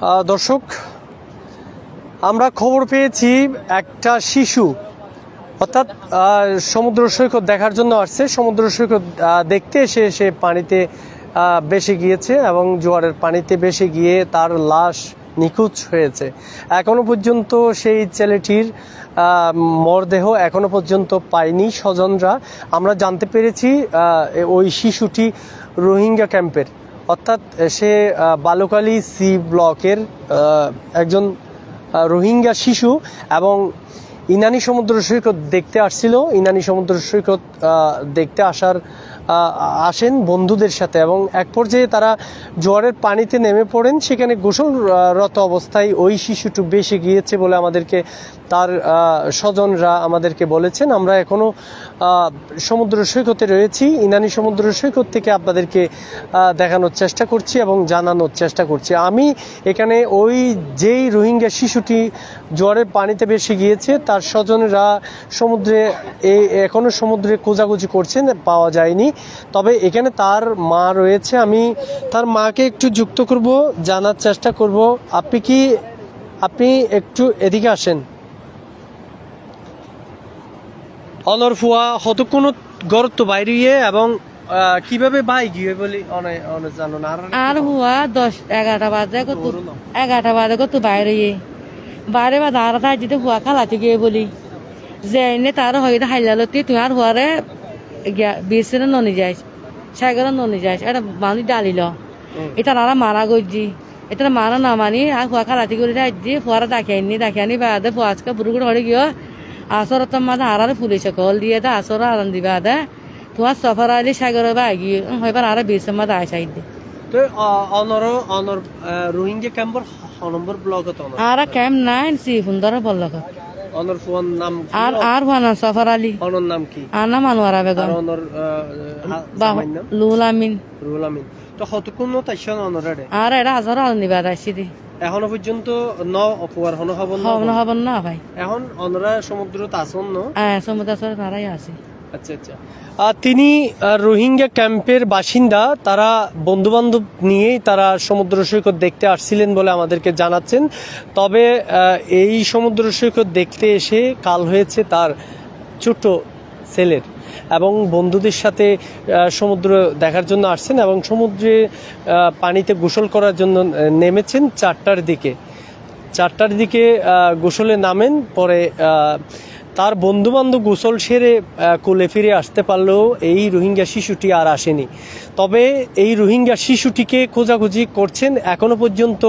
দর্শক, আমরা খবর পেয়েছি একটা শিশু অর্থাৎ সমুদ্র সৈকত দেখার জন্য আসছে। সমুদ্র সৈকত দেখতে এসে সে পানিতে ভেসে গিয়েছে এবং জোয়ারের পানিতে ভেসে গিয়ে তার লাশ নিখোঁজ হয়েছে। এখনো পর্যন্ত সেই ছেলেটির মরদেহ এখনো পর্যন্ত পায়নি স্বজনরা। আমরা জানতে পেরেছি ওই শিশুটি রোহিঙ্গা ক্যাম্পের, অর্থাৎ সে বালুকালী সি ব্লকের একজন রোহিঙ্গা শিশু এবং ইনানি সমুদ্র সৈকত দেখতে আসছিল। ইনানি সমুদ্র সৈকত দেখতে আসেন বন্ধুদের সাথে এবং এক পর্যায়ে তারা জোয়ারের পানিতে নেমে পড়েন। সেখানে গোসলরত অবস্থায় ওই শিশুটি ভেসে গিয়েছে বলে আমাদেরকে তার স্বজনরা আমাদেরকে বলেছেন। আমরা এখনও সমুদ্র সৈকতে রয়েছি। ইনানি সমুদ্র সৈকত থেকে আপনাদেরকে দেখানোর চেষ্টা করছি এবং জানানোর চেষ্টা করছি। আমি এখানে ওই যেই রোহিঙ্গা শিশুটি জোয়ারের পানিতে ভেসে গিয়েছে তার স্বজনরা এখনো সমুদ্রে খোঁজাখুঁজি করছেন, পাওয়া যায়নি। তবে এখানে তার মা রয়েছে, আমি তার মাকে একটু যুক্ত করব, জানার চেষ্টা করব। আপনি একটু এদিকে আসেন। অনর ফুয়া কতক্ষণ গরত বাইরে এবং কিভাবে বাই গিয়ে বলি অনেক জানো না আর হুয়া 10-11টা বাজে কত বাইরে বাইরে বা দাঁড়া তাই যদি হুয়া খালাতে গিয়ে বলি যে এনে তার হয়তো হাইলালতি তুই আর হুয়ারে বিয়েছে ননি যাইস সাইকেল ননি যাইস এটা মানুষ ডালিল এটা আর মারা গজি এটা মারা না মানি আর হুয়া খালাতে করে যাই হুয়ারা দেখে আনি বাদে আজকে বুড়ুগুড় হরে গিয়ে আসর তো মাঝে আর পুলিশে কল দিয়ে দে আসর আনন্দ দিবা দে তোমার সফর আলি সাগর বাগি হইবার আর বিয়েছে মাঝে আসাই দে তো অনর রোহিঙ্গা ক্যাম্পর নম্বর ব্লকত আর ক্যাম্প নাই সি সুন্দর বললক অনর ফুয়ার নাম আর ভানা সফর আলী অনর নাম কি? আর নাম আনোয়ারা বেগম। অনর রুহুল আমিন। তো কতক্ষণ তাইছন অনরে আর এটা হাজার নিবা আসছি দি এখনো পর্যন্ত অপবার হব না ভাই। এখন অনরা সমুদ্রত আসন সমুদ্র তারাই আছে। আচ্ছা আচ্ছা। তিনি রোহিঙ্গা ক্যাম্পের বাসিন্দা। তারা বন্ধু বান্ধব নিয়েই তারা সমুদ্র সৈকত দেখতে আসছিলেন বলে আমাদেরকে জানাচ্ছেন। তবে এই সমুদ্র সৈকত দেখতে এসে কাল হয়েছে তার ছোট ছেলের এবং বন্ধুদের সাথে সমুদ্র দেখার জন্য আসছেন এবং সমুদ্রে পানিতে গোসল করার জন্য নেমেছেন 4টার দিকে গোসলে নামেন। পরে তার বন্ধুবান্ধব গোসল সেরে কোলে ফিরে আসতে পারলেও এই রোহিঙ্গা শিশুটি আর আসেনি। তবে এই রোহিঙ্গা শিশুটিকে খোঁজাখুঁজি করছেন এখনো পর্যন্ত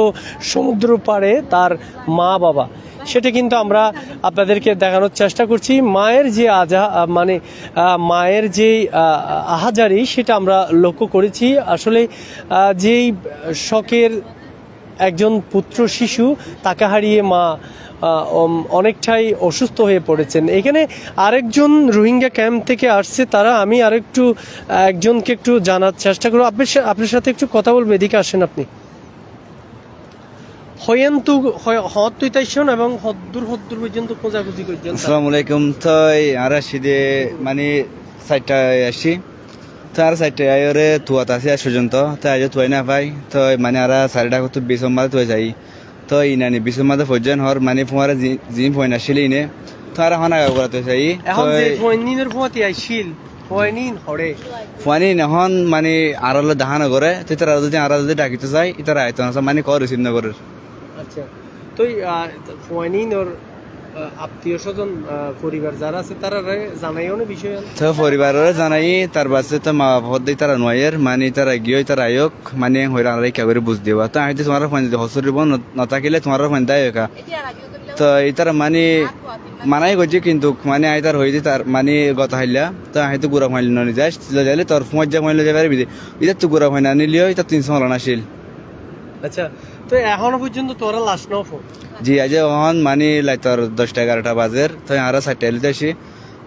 সমুদ্র পাড়ে তার মা বাবা। সেটা কিন্তু আমরা আপনাদেরকে দেখানোর চেষ্টা করছি। মায়ের যে মায়ের যে আহাজারি সেটা আমরা লক্ষ্য করেছি। আসলে যেই শখের একজন পুত্র শিশু তাকে হারিয়ে মা অনেকটাই অসুস্থ হয়ে পড়েছেন। এখানে আরেকজন রোহিঙ্গা ক্যাম্প থেকে আসছে তারা। আমি একজনকে একটু জানার চেষ্টা করব। আপনার সাথে একটু কথা বলবো, এদিকে আসেন আপনি। এবং হদ্দুর পর্যন্ত খোঁজাখুঁজি করছেন। আসসালামু আলাইকুম। তো আর আসিদে মানে 4টায় আসি তো আর 4টায় আয়রে তুয়াত আছে আজ পর্যন্ত তো আজ তুয়াই না পাই তো মানে আর 4টা কত 20 মাদে তুই যাই তো ইনানি 20 মাদে পর্যন্ত হর মানে ফুয়ারা জিম পয়না আসলে ইনে তো আর হনা গলা তুই যাই এখন যে পয়নিনের ফুয়াতি আইছিল পয়নিন হরে ফুয়ানি নহন মানে আরলে দাহানা করে তো তারা যদি ডাকিতে যাই ইতারা আইতো না মানে কর রিসিভ না করে। আচ্ছা, তো পয়নিন ওর আত্মীয় স্বজন পরিবার যারা আছে তারা জানাইও না বিষয় তো পরিবারের জানাই তার বাসে তো মা বাবা দিয়ে তারা নয়ের মানে তারা গিয়ে তারা আয়োগ মানে হইরা রেখা করে বুঝ দিবা তো আমি তোমার ফোন দিতে হসুরিব নথাকিলে তোমার ফোন দেয় একা তো ইতারা মানে মানাই করছে কিন্তু মানে আই তার হইতে তার মানে গত হাইলা তো হয়তো গুড়া ফাইল ননি যাস যাইলে তোর মজ্জা মাইলে যাবে এটা তো গুড়া ফাইনা নিলিও এটা 300 মালান আসিল। আচ্ছা, তো এখনো পর্যন্ত তোরা লাশ নাও জি আজ এখন মানে তোর 10টা-11টা বাজের তো আর 4টায় আসি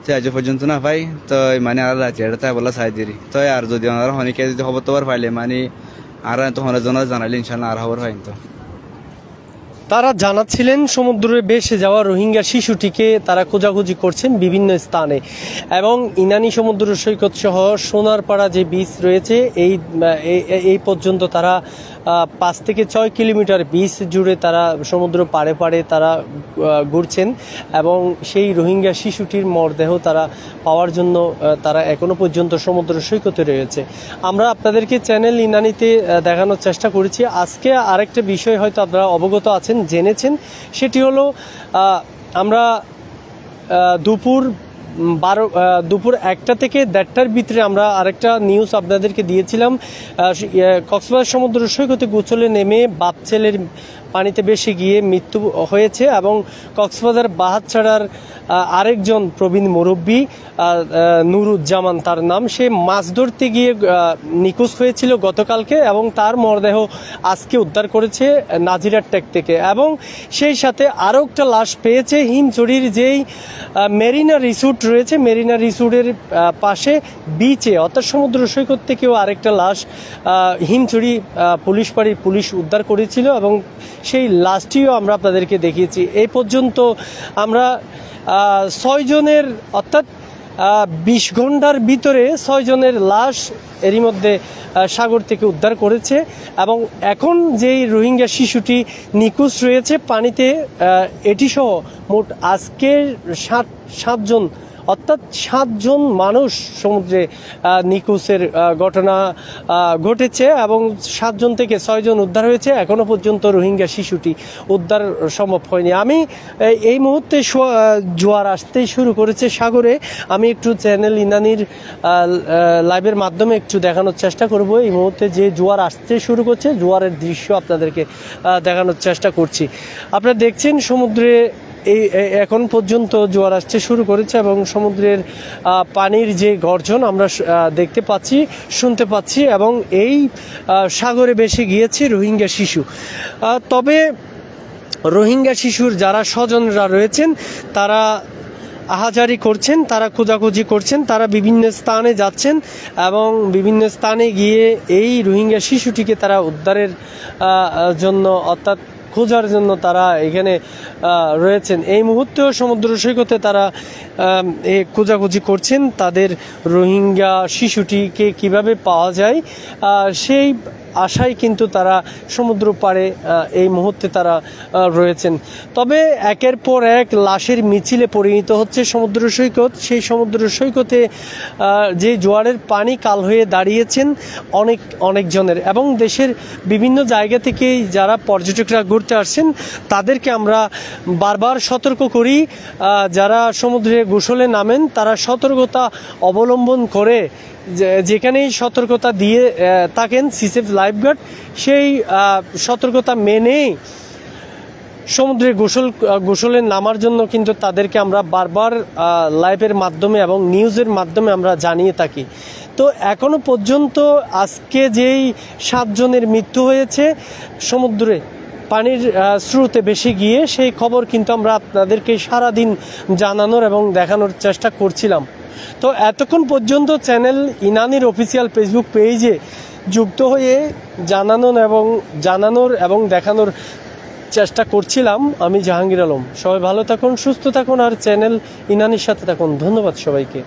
তো আজ পর্যন্ত না পাই তো মানে আর রাতে বলা চাই দিরি তো আর যদি ওনারা হনিকে যদি খবর তোবার পাইলে মানে আর তখন জানাইলে ইনশাল্লাহ আর খবর পাইন। তো তারা জানাচ্ছিলেন সমুদ্রে ভেসে যাওয়া রোহিঙ্গা শিশুটিকে তারা খোঁজাখুঁজি করছেন বিভিন্ন স্থানে এবং ইনানি সমুদ্র সৈকত সহ সোনারপাড়া যে বিচ রয়েছে এই পর্যন্ত তারা 5 থেকে 6 কিলোমিটার বিচ জুড়ে তারা সমুদ্র পাড়ে পাড়ে তারা ঘুরছেন এবং সেই রোহিঙ্গা শিশুটির মরদেহ তারা পাওয়ার জন্য তারা এখনো পর্যন্ত সমুদ্র সৈকতে রয়েছে। আমরা আপনাদেরকে চ্যানেল ইনানিতে দেখানোর চেষ্টা করেছি। আজকে আরেকটা বিষয় হয়তো আপনারা অবগত আছেন, জেনেছেন, সেটি হলো আমরা দুপুর 1টা থেকে 1:30টার ভিতরে আমরা আরেকটা নিউজ আপনাদেরকে দিয়েছিলাম। কক্সবাজার সমুদ্র সৈকতে গোসলে নেমে বাপ ছেলের পানিতে ভেসে গিয়ে মৃত্যু হয়েছে এবং কক্সবাজার বাহাতছড়ার আরেকজন প্রবীণ মুরব্বী নুরুজ্জামান তার নাম, সে মাছ ধরতে গিয়ে নিখোঁজ হয়েছিল গতকালকে এবং তার মরদেহ আজকে উদ্ধার করেছে নাজিরার টেক থেকে এবং সেই সাথে আরও একটা লাশ পেয়েছে হিমছড়ির যেই মেরিনা রিসোর্ট রয়েছে, মেরিনা রিসোর্টের পাশে বিচে অর্থাৎ সমুদ্র সৈকত থেকেও আরেকটা লাশ হিমছড়ি পুলিশ ফাঁড়ির পুলিশ উদ্ধার করেছিল এবং সেই লাশটিও আমরা আপনাদেরকে দেখিয়েছি। এই পর্যন্ত আমরা 6 জনের অর্থাৎ 20 ঘন্টার ভিতরে 6 জনের লাশ এরই মধ্যে সাগর থেকে উদ্ধার করেছে এবং এখন যেই রোহিঙ্গা শিশুটি নিখোঁজ রয়েছে পানিতে, এটি সহ মোট আজকে 7 জন অর্থাৎ 7 জন মানুষ সমুদ্রে নিখোঁজের ঘটনা ঘটেছে এবং 7 জন থেকে 6 জন উদ্ধার হয়েছে। এখনো পর্যন্ত রোহিঙ্গা শিশুটি উদ্ধার সম্ভব হয়নি। আমি এই মুহূর্তে জোয়ার আসতেই শুরু করেছে সাগরে, আমি একটু চ্যানেল ইনানির লাইভের মাধ্যমে একটু দেখানোর চেষ্টা করব। এই মুহূর্তে যে জোয়ার আসতে শুরু করছে, জোয়ারের দৃশ্য আপনাদেরকে দেখানোর চেষ্টা করছি। আপনারা দেখছেন সমুদ্রে এখন পর্যন্ত জোয়ার আসতে শুরু করেছে এবং সমুদ্রের পানির যে গর্জন আমরা দেখতে পাচ্ছি, শুনতে পাচ্ছি এবং এই সাগরে ভেসে গিয়েছে রোহিঙ্গা শিশু। তবে রোহিঙ্গা শিশুর যারা স্বজনরা রয়েছেন তারা আহাজারি করছেন, তারা খোঁজাখুঁজি করছেন, তারা বিভিন্ন স্থানে যাচ্ছেন এবং বিভিন্ন স্থানে গিয়ে এই রোহিঙ্গা শিশুটিকে তারা উদ্ধারের জন্য অর্থাৎ খোঁজার জন্য তারা এখানে রয়েছেন। এই মুহূর্তেও সমুদ্র সৈকতে তারা খোঁজাখুঁজি করছেন তাদের রোহিঙ্গা শিশুটিকে কিভাবে পাওয়া যায় সেই আশায় কিন্তু তারা সমুদ্র পাড়ে এই মুহূর্তে তারা রয়েছেন। তবে একের পর এক লাশের মিছিলে পরিণত হচ্ছে সমুদ্র সৈকত। সেই সমুদ্র সৈকতে যে জোয়ারের পানি কাল হয়ে দাঁড়িয়েছেন অনেক জনের এবং দেশের বিভিন্ন জায়গা থেকে যারা পর্যটকরা ঘুরতে আসছেন তাদেরকে আমরা বারবার সতর্ক করি, যারা সমুদ্রে গোসলে নামেন তারা সতর্কতা অবলম্বন করে, যেখানেই সতর্কতা দিয়ে থাকেন সিসেফ লাইফগার্ড সেই সতর্কতা মেনে সমুদ্রে গোসলে নামার জন্য কিন্তু তাদেরকে আমরা বারবার লাইভের মাধ্যমে এবং নিউজের মাধ্যমে আমরা জানিয়ে থাকি। তো এখনো পর্যন্ত আজকে যেই 7 জনের মৃত্যু হয়েছে সমুদ্রে পানির স্রোতে ভেসে গিয়ে, সেই খবর কিন্তু আমরা আপনাদেরকে সারাদিন জানানোর এবং দেখানোর চেষ্টা করছিলাম। তো এতক্ষণ পর্যন্ত চ্যানেল ইনানির অফিসিয়াল ফেসবুক পেজে যুক্ত হয়ে জানানোর এবং দেখানোর চেষ্টা করছিলাম আমি জাহাঙ্গীর আলম। সবাই ভালো থাকুন, সুস্থ থাকুন আর চ্যানেল ইনানির সাথে থাকুন। ধন্যবাদ সবাইকে।